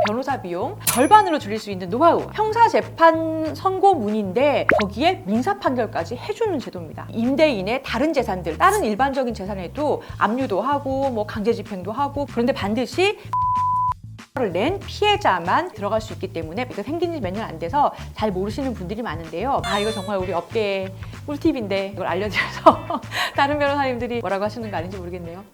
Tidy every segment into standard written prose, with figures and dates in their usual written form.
변호사 비용 절반으로 줄일 수 있는 노하우, 형사재판 선고문인데 거기에 민사 판결까지 해주는 제도입니다. 임대인의 다른 재산들, 다른 일반적인 재산에도 압류도 하고 뭐 강제집행도 하고, 그런데 반드시 를 낸 피해자만 들어갈 수 있기 때문에 이거 생긴 지 몇 년 안 돼서 잘 모르시는 분들이 많은데요. 이거 정말 우리 업계의 꿀팁인데 이걸 알려드려서 다른 변호사님들이 뭐라고 하시는 거 아닌지 모르겠네요.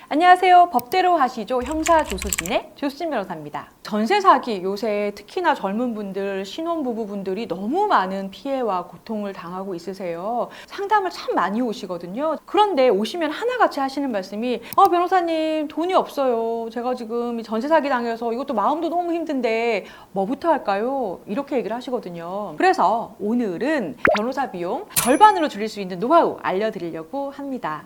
안녕하세요. 법대로 하시죠. 형사조수진의 조수진 변호사입니다. 전세 사기, 요새 특히나 젊은 분들, 신혼부부분들이 너무 많은 피해와 고통을 당하고 있으세요. 상담을 참 많이 오시거든요. 그런데 오시면 하나같이 하시는 말씀이 변호사님 돈이 없어요. 제가 지금 전세 사기 당해서 이것도 마음도 너무 힘든데 뭐부터 할까요? 이렇게 얘기를 하시거든요. 그래서 오늘은 변호사 비용 절반으로 줄일 수 있는 노하우 알려드리려고 합니다.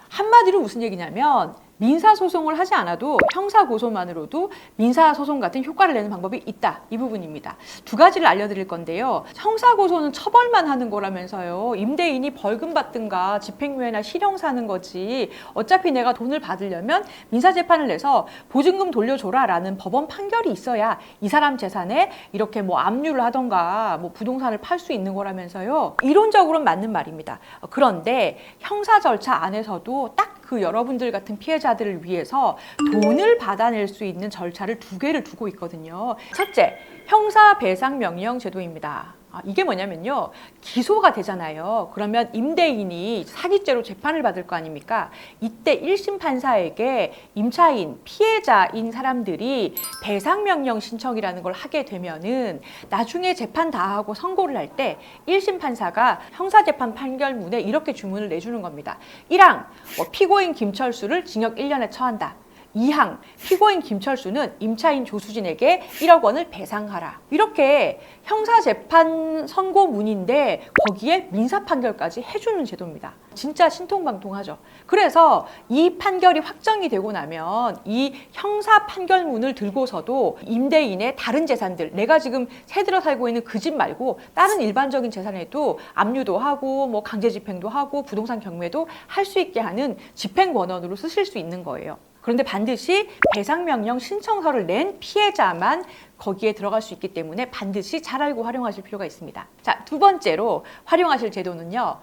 한마디로 무슨 얘기냐면 민사소송을 하지 않아도 형사고소만으로도 민사소송 같은 효과를 내는 방법이 있다, 이 부분입니다. 두 가지를 알려드릴 건데요. 형사고소는 처벌만 하는 거라면서요. 임대인이 벌금 받든가 집행유예나 실형 사는 거지, 어차피 내가 돈을 받으려면 민사재판을 내서 보증금 돌려줘라 라는 법원 판결이 있어야 이 사람 재산에 이렇게 뭐 압류를 하던가 뭐 부동산을 팔 수 있는 거라면서요. 이론적으로는 맞는 말입니다. 그런데 형사 절차 안에서도 딱 그 여러분들 같은 피해자들을 위해서 돈을 받아낼 수 있는 절차를 두 개를 두고 있거든요. 첫째, 형사배상명령 제도입니다. 이게 뭐냐면요, 기소가 되잖아요. 그러면 임대인이 사기죄로 재판을 받을 거 아닙니까? 이때 1심 판사에게 임차인, 피해자인 사람들이 배상명령 신청이라는 걸 하게 되면은 나중에 재판 다 하고 선고를 할 때 1심 판사가 형사재판 판결문에 이렇게 주문을 내주는 겁니다. 1항, 피고인 김철수를 징역 1년에 처한다. 2항, 피고인 김철수는 임차인 조수진에게 1억 원을 배상하라. 이렇게 형사재판 선고문인데 거기에 민사 판결까지 해주는 제도입니다. 진짜 신통방통하죠. 그래서 이 판결이 확정이 되고 나면 이 형사 판결문을 들고서도 임대인의 다른 재산들, 내가 지금 새들어 살고 있는 그 집 말고 다른 일반적인 재산에도 압류도 하고 뭐 강제집행도 하고 부동산 경매도 할 수 있게 하는 집행권원으로 쓰실 수 있는 거예요. 그런데 반드시 배상명령 신청서를 낸 피해자만 거기에 들어갈 수 있기 때문에 반드시 잘 알고 활용하실 필요가 있습니다. 자, 두 번째로 활용하실 제도는요,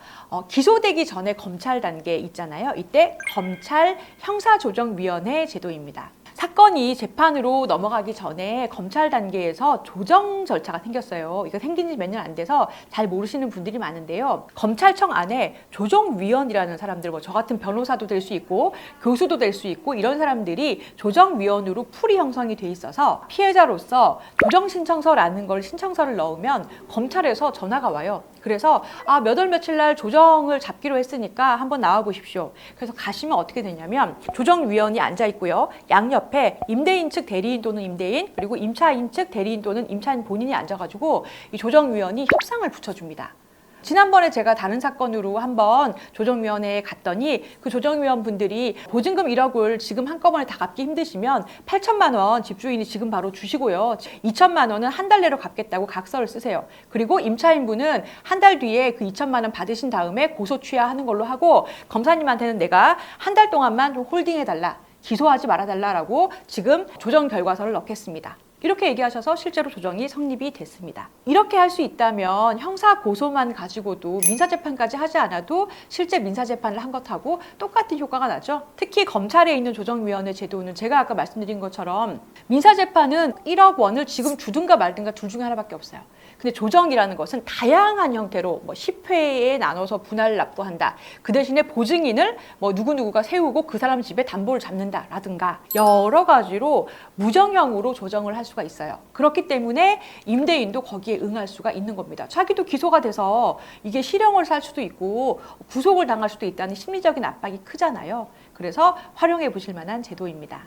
기소되기 전에 검찰 단계 있잖아요. 이때 검찰 형사조정위원회 제도입니다. 사건이 재판으로 넘어가기 전에 검찰 단계에서 조정 절차가 생겼어요. 이거 생긴 지 몇 년 안 돼서 잘 모르시는 분들이 많은데요. 검찰청 안에 조정위원이라는 사람들, 저 같은 변호사도 될 수 있고 교수도 될 수 있고 이런 사람들이 조정위원으로 풀이 형성이 돼 있어서 피해자로서 조정신청서라는 걸 신청서를 넣으면 검찰에서 전화가 와요. 그래서 몇 월 며칠 날 조정을 잡기로 했으니까 한번 나와 보십시오. 그래서 가시면 어떻게 되냐면 조정위원이 앉아 있고요. 양옆에 임대인 측 대리인 또는 임대인, 그리고 임차인 측 대리인 또는 임차인 본인이 앉아가지고 이 조정위원이 협상을 붙여줍니다. 지난번에 제가 다른 사건으로 한번 조정위원회에 갔더니 그 조정위원 분들이 보증금 1억을 지금 한꺼번에 다 갚기 힘드시면 8천만 원 집주인이 지금 바로 주시고요. 2천만 원은 한 달 내로 갚겠다고 각서를 쓰세요. 그리고 임차인분은 한 달 뒤에 그 2천만 원 받으신 다음에 고소 취하하는 걸로 하고, 검사님한테는 내가 한 달 동안만 좀 홀딩해달라, 기소하지 말아달라라고 지금 조정 결과서를 넣겠습니다. 이렇게 얘기하셔서 실제로 조정이 성립이 됐습니다. 이렇게 할 수 있다면 형사 고소만 가지고도 민사재판까지 하지 않아도 실제 민사재판을 한 것하고 똑같은 효과가 나죠. 특히 검찰에 있는 조정위원회 제도는 제가 아까 말씀드린 것처럼 민사재판은 1억 원을 지금 주든가 말든가 둘 중에 하나밖에 없어요. 근데 조정이라는 것은 다양한 형태로 10회에 나눠서 분할을 납부한다. 그 대신에 보증인을 누구누구가 세우고 그 사람 집에 담보를 잡는다라든가 여러 가지로 무정형으로 조정을 할 수가 있어요. 그렇기 때문에 임대인도 거기에 응할 수가 있는 겁니다. 자기도 기소가 돼서 이게 실형을 살 수도 있고 구속을 당할 수도 있다는 심리적인 압박이 크잖아요. 그래서 활용해 보실 만한 제도입니다.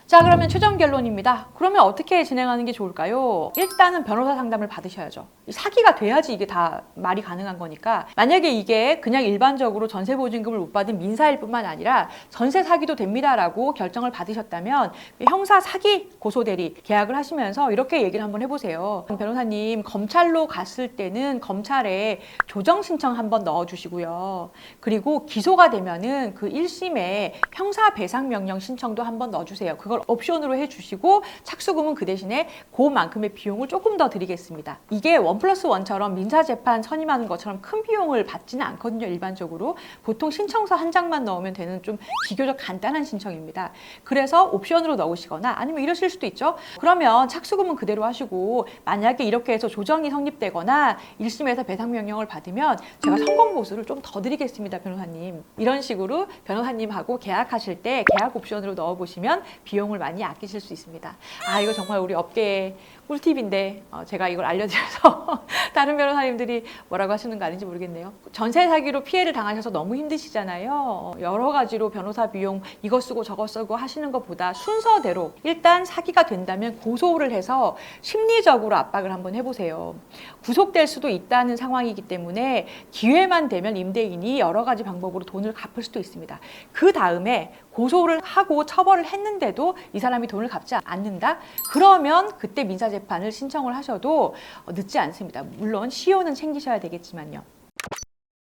자, 그러면 최종 결론입니다. 그러면 어떻게 진행하는 게 좋을까요? 일단은 변호사 상담을 받으셔야죠. 사기가 돼야지 이게 다 말이 가능한 거니까. 만약에 이게 그냥 일반적으로 전세 보증금을 못 받은 민사일 뿐만 아니라 전세 사기도 됩니다라고 결정을 받으셨다면 형사 사기 고소대리 계약을 하시면서 이렇게 얘기를 한번 해보세요. 변호사님, 검찰로 갔을 때는 검찰에 조정 신청 한번 넣어주시고요. 그리고 기소가 되면은 그 1심에 형사 배상 명령 신청도 한번 넣어주세요. 그걸 옵션으로 해주시고 착수금은 그 대신에 그만큼의 비용을 조금 더 드리겠습니다. 이게 1+1처럼 민사재판 선임하는 것처럼 큰 비용을 받지는 않거든요. 일반적으로 보통 신청서 한 장만 넣으면 되는 좀 비교적 간단한 신청입니다. 그래서 옵션으로 넣으시거나 아니면 이러실 수도 있죠. 그러면 착수금은 그대로 하시고 만약에 이렇게 해서 조정이 성립되거나 1심에서 배상명령을 받으면 제가 성공보수를 좀 더 드리겠습니다, 변호사님. 이런 식으로 변호사님하고 계약하실 때 계약 옵션으로 넣어보시면 비용을 많이 아끼실 수 있습니다. 아, 이거 정말 우리 업계의 꿀팁인데 제가 이걸 알려드려서 다른 변호사님들이 뭐라고 하시는 거 아닌지 모르겠네요. 전세 사기로 피해를 당하셔서 너무 힘드시잖아요. 여러 가지로 변호사 비용 이거 쓰고 저거 쓰고 하시는 것보다 순서대로 일단 사기가 된다면 고소를 해서 심리적으로 압박을 한번 해보세요. 구속될 수도 있다는 상황이기 때문에 기회만 되면 임대인이 여러 가지 방법으로 돈을 갚을 수도 있습니다. 그 다음에 고소를 하고 처벌을 했는데도 이 사람이 돈을 갚지 않는다? 그러면 그때 민사재판을 신청을 하셔도 늦지 않습니다. 물론 시효는 챙기셔야 되겠지만요.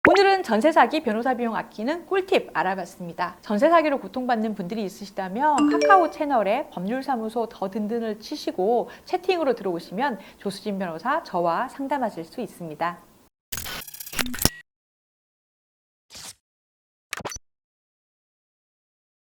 오늘은 전세사기 변호사 비용 아끼는 꿀팁 알아봤습니다. 전세사기로 고통받는 분들이 있으시다면 카카오 채널에 법률사무소 더 든든을 치시고 채팅으로 들어오시면 조수진 변호사 저와 상담하실 수 있습니다.